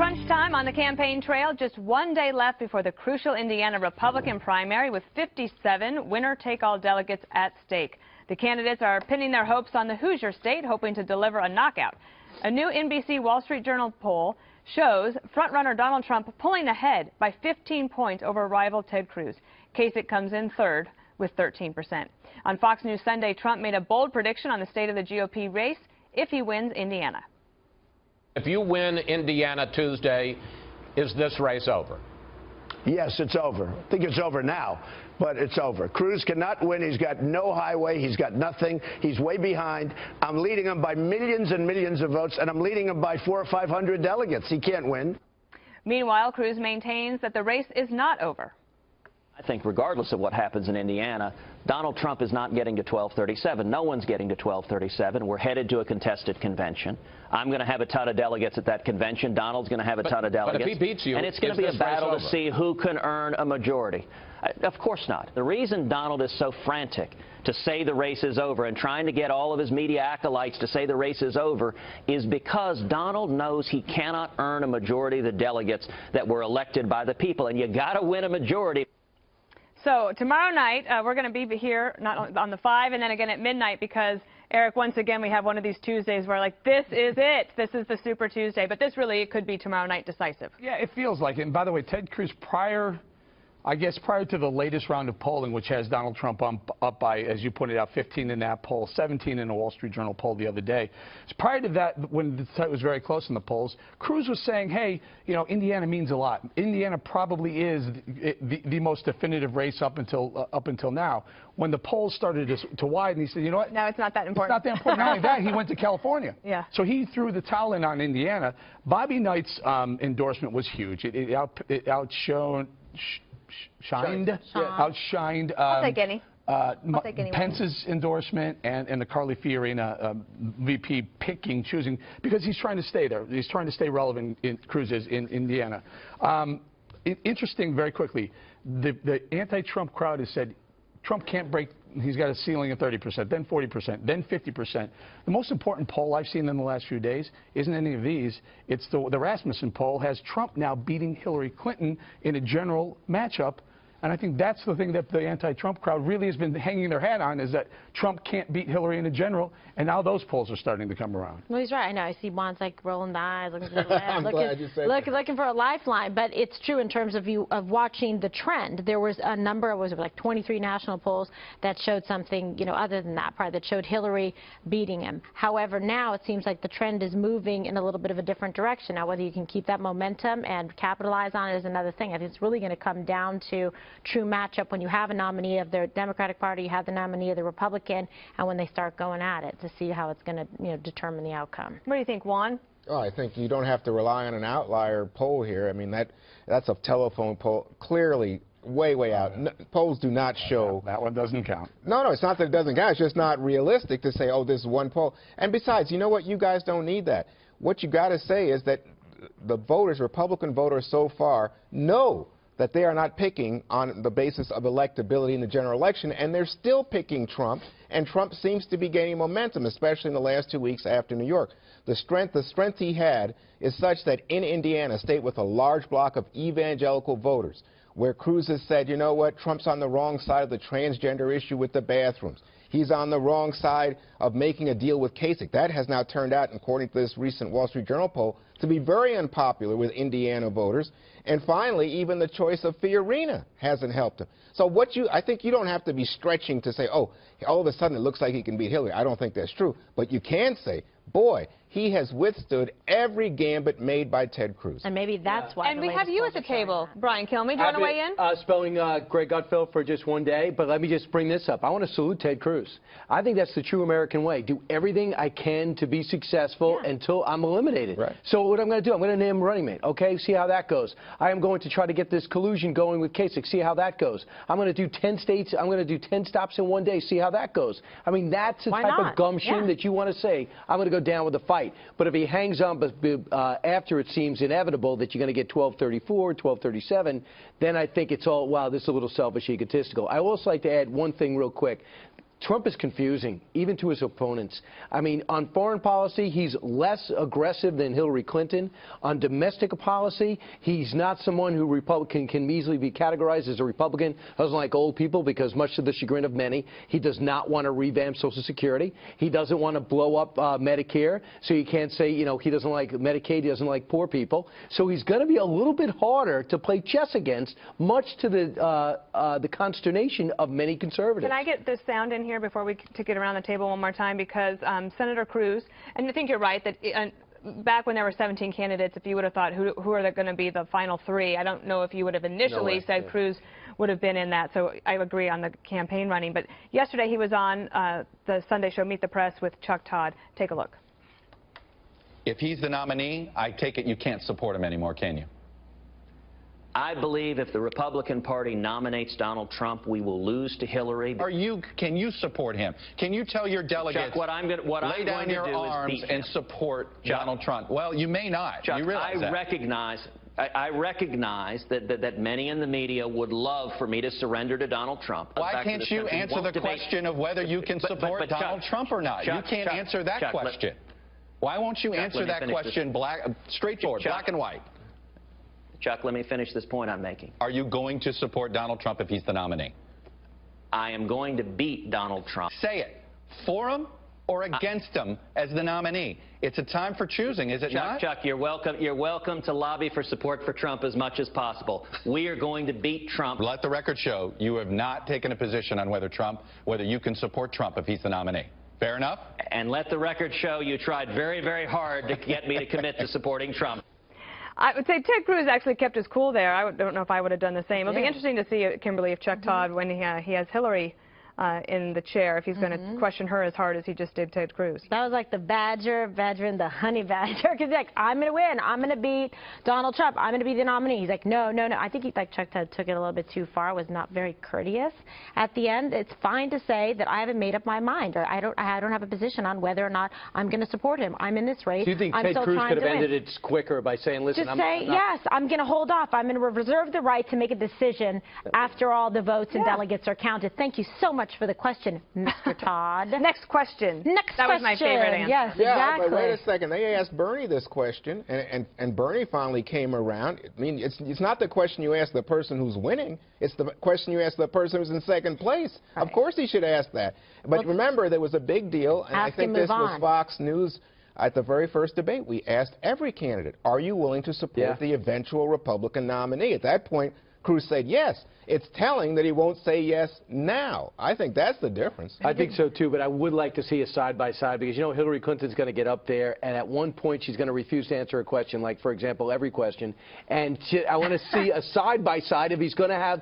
crunch time on the campaign trail. Just one day left before the crucial Indiana Republican primary with 57 winner-take-all delegates at stake. The candidates are pinning their hopes on the Hoosier state, hoping to deliver a knockout. A new NBC Wall Street Journal poll shows frontrunner Donald Trump pulling ahead by 15 points over rival Ted Cruz. Kasich comes in third with 13%. On Fox News Sunday, Trump made a bold prediction on the state of the GOP race if he wins Indiana. If you win Indiana Tuesday, is this race over? Yes, it's over. I think it's over now, but it's over. Cruz cannot win. He's got no highway. He's got nothing. He's way behind. I'm leading him by millions and millions of votes, and I'm leading him by 400 or 500 delegates. He can't win. Meanwhile, Cruz maintains that the race is not over. I think regardless of what happens in Indiana, Donald Trump is not getting to 1237. No one's getting to 1237. We're headed to a contested convention. I'm going to have a ton of delegates at that convention. Donald's going to have a ton of delegates. But if he beats you, and it's going to be a battle to see who can earn a majority. Of course not. The reason Donald is so frantic to say the race is over and trying to get all of his media acolytes to say the race is over is because Donald knows he cannot earn a majority of the delegates that were elected by the people. And you got to win a majority. So tomorrow night, we're going to be here not on the 5 and then again at midnight because, Eric, once again, we have one of these Tuesdays where, like, this is it. This is the Super Tuesday. But this really could be tomorrow night decisive. Yeah, it feels like it. And by the way, Ted Cruz, prior to the latest round of polling, which has Donald Trump up by, as you pointed out, 15 in that poll, 17 in a Wall Street Journal poll the other day. So prior to that, when it was very close in the polls, Cruz was saying, hey, you know, Indiana means a lot. Indiana probably is the most definitive race up until now. When the polls started to widen, he said, you know what? No, it's not that important. It's not that important. Not only that, he went to California. Yeah. So he threw the towel in on Indiana. Bobby Knight's endorsement was huge. It outshined I'll take any. Pence's endorsement and the Carly Fiorina VP choosing, because he's trying to stay there. He's trying to stay relevant in Cruz in Indiana. Interesting, very quickly, the anti-Trump crowd has said Trump can't break. He's got a ceiling of 30%, then 40%, then 50%. The most important poll I've seen in the last few days isn't any of these. It's the Rasmussen poll has Trump now beating Hillary Clinton in a general matchup. And I think that's the thing that the anti-Trump crowd really has been hanging their hat on, is that Trump can't beat Hillary in a general, and now those polls are starting to come around. Well, he's right. I know. I see Juan's like rolling the eyes, looking for the left, looking for a lifeline. But it's true in terms of watching the trend. There was a number, was it like 23 national polls that showed something, you know, other than that, probably that showed Hillary beating him. However, now it seems like the trend is moving in a little bit of a different direction. Now, whether you can keep that momentum and capitalize on it is another thing. I think it's really going to come down to true matchup when you have a nominee of the Democratic Party, you have the nominee of the Republican, and when they start going at it to see how it's going to, you know, determine the outcome. What do you think, Juan? Oh, I think you don't have to rely on an outlier poll here. I mean, that's a telephone poll, clearly way out. Polls do not show. That one doesn't count. No, it's not that it doesn't count. It's just not realistic to say, oh, this is one poll. And besides, you know what? You guys don't need that. What you got to say is that the voters, Republican voters so far, know that they are not picking on the basis of electability in the general election, and they're still picking Trump, and Trump seems to be gaining momentum, especially in the last 2 weeks after New York. The strength he had is such that in Indiana, a state with a large block of evangelical voters, where Cruz has said, you know what, Trump's on the wrong side of the transgender issue with the bathrooms. He's on the wrong side of making a deal with Kasich. That has now turned out, according to this recent Wall Street Journal poll, to be very unpopular with Indiana voters. And finally, even the choice of Fiorina hasn't helped him. So I think you don't have to be stretching to say, oh, all of a sudden it looks like he can beat Hillary. I don't think that's true. But you can say, boy, he has withstood every gambit made by Ted Cruz. And maybe that's why. And we have you at the table, Brian Kilmeade. Do you want to weigh in? Spelling Greg Gutfeld for just one day, but let me just bring this up. I want to salute Ted Cruz. I think that's the true American way. Do everything I can to be successful until I'm eliminated. Right. So what I'm going to do, I'm going to name a running mate, okay? See how that goes. I am going to try to get this collusion going with Kasich. See how that goes. I'm going to do 10 states. I'm going to do 10 stops in one day. See how that goes. I mean, that's the type of gumption that you want to say, I'm going to go down with the fight. But if he hangs on after it seems inevitable that you're going to get 1234, 1237, then I think it's all, wow, this is a little selfish, egotistical. I also like to add one thing real quick. Trump is confusing, even to his opponents. I mean, on foreign policy, he's less aggressive than Hillary Clinton. On domestic policy, he's not someone who Republican can easily be categorized as a Republican. Doesn't like old people because, much to the chagrin of many, he does not want to revamp Social Security. He doesn't want to blow up Medicare, so you can't say, you know, he doesn't like Medicaid, he doesn't like poor people. So he's going to be a little bit harder to play chess against, much to the consternation of many conservatives. Can I get this sound in here before we take it around the table one more time? Because Senator Cruz, and I think you're right, that back when there were 17 candidates, if you would have thought who are going to be the final three, I don't know if you would have initially said Cruz would have been in that. So I agree on the campaign running. But yesterday he was on the Sunday show, Meet the Press, with Chuck Todd. Take a look. If he's the nominee, I take it you can't support him anymore, can you? I believe if the Republican Party nominates Donald Trump, we will lose to Hillary. Can you support him? Can you tell your delegates, Chuck, lay down your arms and support Donald Trump? Well, you may not. Chuck, you realize that. I recognize that many in the media would love for me to surrender to Donald Trump. Why can't you answer the question of whether you can support Donald Trump or not? You can't answer that question. Why won't you answer that question straightforward, black and white? Chuck, let me finish this point I'm making. Are you going to support Donald Trump if he's the nominee? I am going to beat Donald Trump. Say it. For him or against him as the nominee? It's a time for choosing, is it not? Chuck, you're welcome to lobby for support for Trump as much as possible. We are going to beat Trump. Let the record show you have not taken a position on whether you can support Trump if he's the nominee. Fair enough? And let the record show you tried very, very hard to get me to commit to supporting Trump. I would say Ted Cruz actually kept his cool there. I don't know if I would have done the same. It'll be interesting to see, Kimberly, if Chuck Todd, when he has Hillary in the chair, if he's going to question her as hard as he just did Ted Cruz. That was like the badger and the honey badger. Because he's like, I'm going to win. I'm going to beat Donald Trump. I'm going to be the nominee. He's like, no, no, no. I think Chuck Todd took it a little bit too far. Was not very courteous. At the end, it's fine to say that I haven't made up my mind, or I don't have a position on whether or not I'm going to support him. I'm in this race. Do you think Ted Cruz could have ended it quicker by saying, listen, just say, yes, I'm going to hold off. I'm going to reserve the right to make a decision after all the votes and delegates are counted. Thank you so much for the question, Mr. Todd. Next question. That was my favorite answer. Yes, exactly. But wait a second. They asked Bernie this question, and Bernie finally came around. I mean, it's not the question you ask the person who's winning. It's the question you ask the person who's in second place. Right. Of course he should ask that. But remember, there was a big deal, and I think this was Fox News. At the very first debate, we asked every candidate, are you willing to support the eventual Republican nominee? At that point, Cruz said yes. It's telling that he won't say yes now. I think that's the difference. I think so, too, but I would like to see a side-by-side because, you know, Hillary Clinton's going to get up there, and at one point she's going to refuse to answer a question, like, for example, every question. And I want to see a side-by-side if he's going to have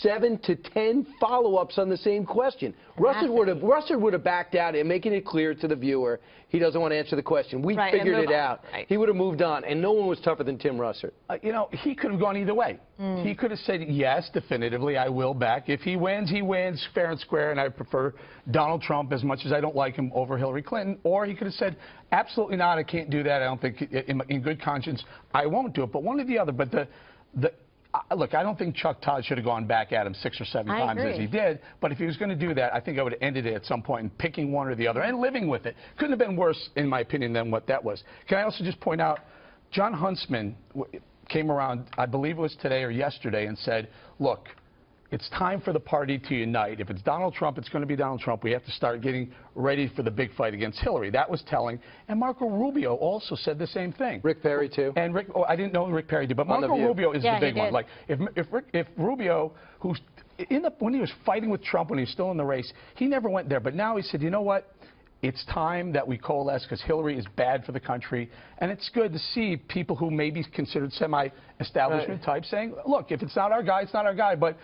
7 to 10 follow-ups on the same question. Russert would have backed out and making it clear to the viewer he doesn't want to answer the question. We figured it out. Right. He would have moved on, and no one was tougher than Tim Russert. You know, he could have gone either way. He could have said, yes, definitively, I will back. If he wins, fair and square, and I prefer Donald Trump as much as I don't like him over Hillary Clinton. Or he could have said, absolutely not, I can't do that. I don't think, in good conscience, I won't do it. But one or the other. But look, I don't think Chuck Todd should have gone back at him 6 or 7 times as he did. But if he was going to do that, I think I would have ended it at some point and picking one or the other and living with it. Couldn't have been worse, in my opinion, than what that was. Can I also just point out, John Huntsman came around, I believe it was today or yesterday, and said, look, it's time for the party to unite. If it's Donald Trump, it's going to be Donald Trump. We have to start getting ready for the big fight against Hillary. That was telling. And Marco Rubio also said the same thing. Rick Perry, too. And I didn't know Rick Perry did, but Marco Rubio is the big one. Like, if Rubio, who's when he was fighting with Trump, when he was still in the race, he never went there. But now he said, you know what? It's time that we coalesce because Hillary is bad for the country. And it's good to see people who may be considered semi-establishment type saying, look, if it's not our guy, it's not our guy. But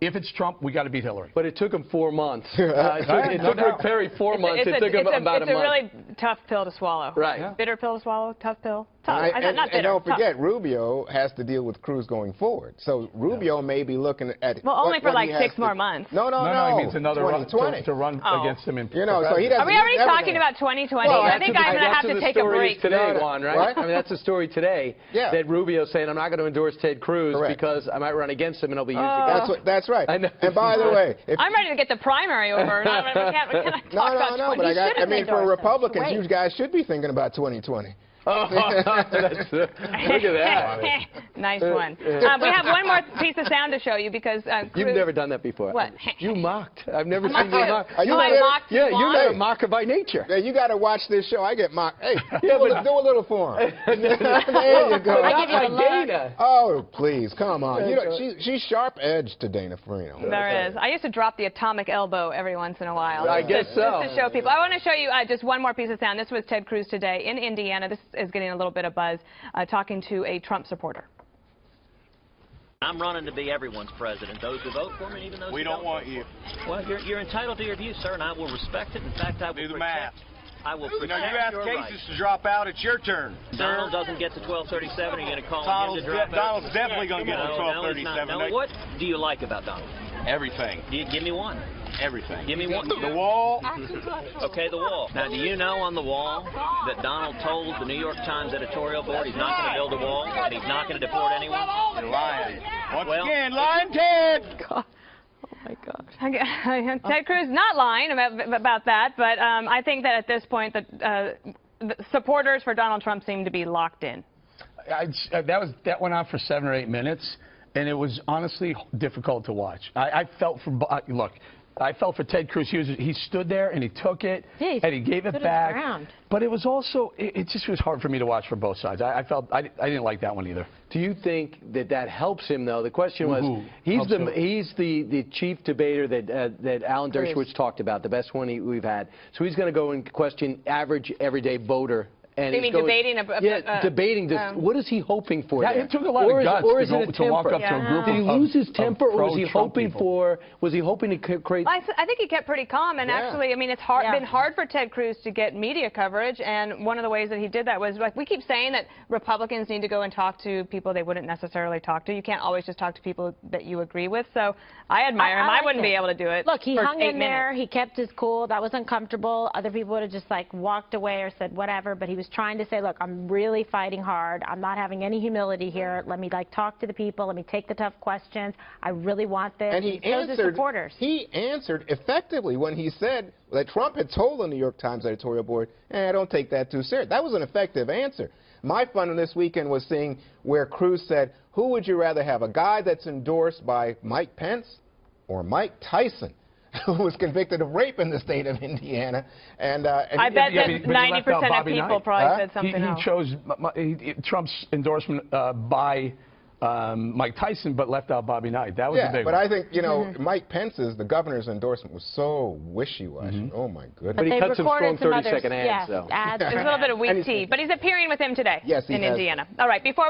if it's Trump, we got to beat Hillary. But it took him 4 months. It took Rick Perry 4 months. It took him about a month. It's a really tough pill to swallow. Right. Bitter pill to swallow, tough pill. Tough. And don't forget, Rubio has to deal with Cruz going forward. So Rubio may be looking at only for like 6 more months. No. He means another 2020 to run against him in. So he doesn't. Are we already talking about 2020? Well, I think I'm going to have to take a break today, Juan. Right? I mean, that's the story today. That Rubio's saying I'm not going to endorse Ted Cruz because I might run against him and I'll be used against That's right. And by the way, I'm ready to get the primary over. We can't talk about no, but I mean, for Republicans, you guys should be thinking about 2020. Look at that. Nice one. We have one more piece of sound to show you because you've never done that before. What? You mocked. I've never seen you mock. I mocked. Yeah, you're a mocker by nature. Yeah, you got to watch this show. I get mocked. Hey, do a little for him. There you go. Not like Dana. Oh, please, come on. You know, she's sharp edged to Dana Farino. There is. I used to drop the atomic elbow every once in a while. I guess so. Just to show people. I want to show you just one more piece of sound. This was Ted Cruz today in Indiana. This is getting a little bit of buzz, talking to a Trump supporter. I'm running to be everyone's president, those who vote for me, even those who don't want you. Well, you're entitled to your view, sir, and I will respect it. In fact, I will do the math. I will protect you ask cases to drop out. It's your turn. Donald doesn't get to 1237. Are you going to call him to drop out? Donald's definitely going to get to 1237. Now, what do you like about Donald? Everything. Give me one. Everything. Give me one. The wall. Okay, the wall. Now, do you know on the wall that Donald told the New York Times editorial board he's not going to build a wall and he's not going to deport anyone? You're lying. Once again, lying Ted. God. Oh, my God. Ted Cruz not lying about that, but I think that at this point the supporters for Donald Trump seem to be locked in. That went on for 7 or 8 minutes, and it was honestly difficult to watch. I felt for look. I felt for Ted Cruz. He stood there and he took it and he gave it back. But it was also it just was hard for me to watch for both sides. I didn't like that one either. Do you think that helps him though? The question was he's the chief debater that Alan Dershowitz talked about, the best one we've had. So he's going to go and question average everyday voter. And you mean debating? Debating this. What is he hoping for? Yeah, it took a lot of guts to walk up to a group. Did he lose his temper, or was he hoping for? Was he hoping to create? I think he kept pretty calm, and actually, I mean, it's been hard for Ted Cruz to get media coverage, and one of the ways that he did that was like we keep saying that Republicans need to go and talk to people they wouldn't necessarily talk to. You can't always just talk to people that you agree with. So I admire him. I wouldn't be able to do it. Look, he hung in there. He kept his cool. That was uncomfortable. Other people would have just like walked away or said whatever, but he was trying to say, look, I'm really fighting hard. I'm not having any humility here. Let me talk to the people. Let me take the tough questions. I really want this. And he answered. Supporters. He answered effectively when he said that Trump had told the New York Times editorial board, I don't take that too serious. That was an effective answer. My fun this weekend was seeing where Cruz said, who would you rather have, a guy that's endorsed by Mike Pence or Mike Tyson, who was convicted of rape in the state of Indiana? And I bet that 90% of people probably said something else. He chose Trump's endorsement by Mike Tyson, but left out Bobby Knight. That was a big one. But I think, you know, Mike Pence's, the governor's endorsement was so wishy-washy. Oh, my goodness. But he cut some strong 30-second ads, though. There's a little bit of weak tea. But he's appearing with him today in Indiana. Has. All right, before